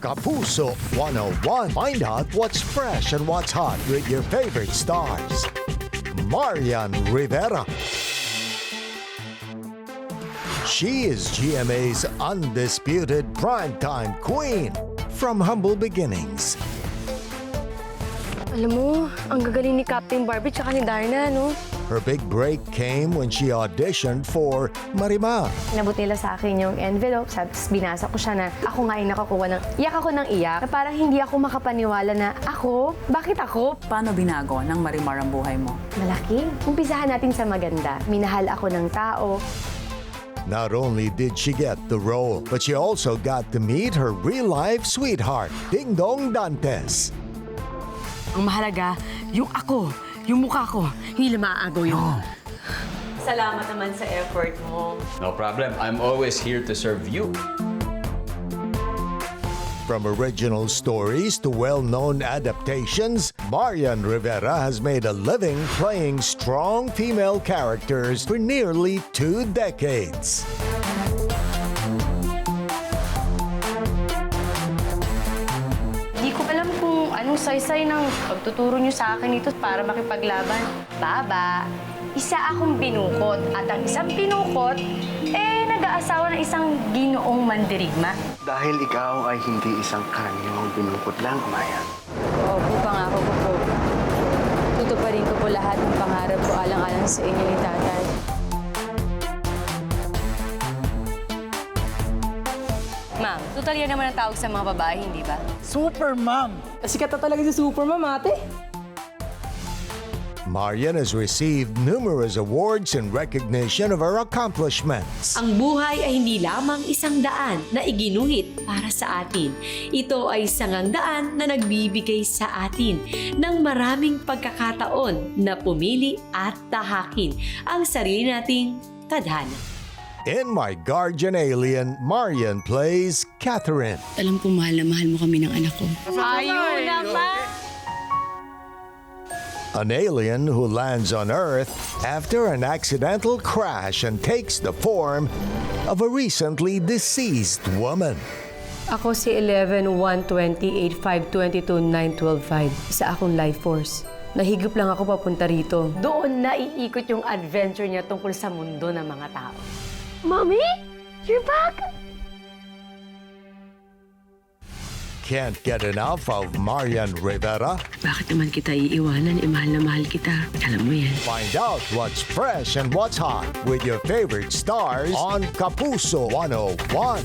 Kapuso 101. Find out what's fresh and what's hot with your favorite stars. Marian Rivera. She is GMA's undisputed primetime queen from humble beginnings. Alam mo, ang gagaling ni Captain Barbie tsaka ni Darna, no? Her big break came when she auditioned for Marimar. Inabot nila sa akin yung envelope, tapos binasa ko siya na ako nga yung nakakuha ng iyak ako ng iyak. Parang hindi ako makapaniwala na ako? Bakit ako? Paano binago ng Marimar ang buhay mo? Malaki. Umpisahan natin sa maganda. Minahal ako ng tao. Not only did she get the role, but she also got to meet her real-life sweetheart, Ding Dong Dantes. Ang mahalaga, yung ako, yung mukha ko, hindi maaagaw yun. Salamat naman sa effort mo. No problem. I'm always here to serve you. From original stories to well-known adaptations, Marian Rivera has made a living playing strong female characters for nearly 2 decades. Di ko alam kung anong saysay ng pagtuturo niyo sa akin ito para makipaglaban. Baba, isa akong binukot at ang isang binukot, nag-aasawa ng isang ginoong mandirigma. Dahil ikaw ay hindi isang karaniwang binukot lang, Mayan. Opo, pangako ko po. Tutuparin ko po lahat ng pangarap ko alang-alang sa inyo ni Tatay. Ma'am, total yan naman ang tawag sa mga babae, hindi ba? Super Mom! Sikat na talaga si Super Mom, ate. Marian has received numerous awards in recognition of her accomplishments. Ang buhay ay hindi lamang isang daan na iginuhit para sa atin. Ito ay sangang-daan na nagbibigay sa atin ng maraming pagkakataon na pumili at tahakin ang sarili nating tadhana. In My Guardian Alien, Marian plays Catherine. Alam ko mahal na mahal mo kami ng anak ko. Ayun naman! An alien who lands on Earth after an accidental crash and takes the form of a recently deceased woman. Ako si 11-120-8522-9125. Isa akong life force. Nahigop lang ako papunta rito. Doon naiikot yung adventure niya tungkol sa mundo ng mga tao. Mommy? You're back! Can't get enough of Marian Rivera? Bakit naman kita iiwanan? Mahal na mahal kita. Alam mo yan. Find out what's fresh and what's hot with your favorite stars on Kapuso 101.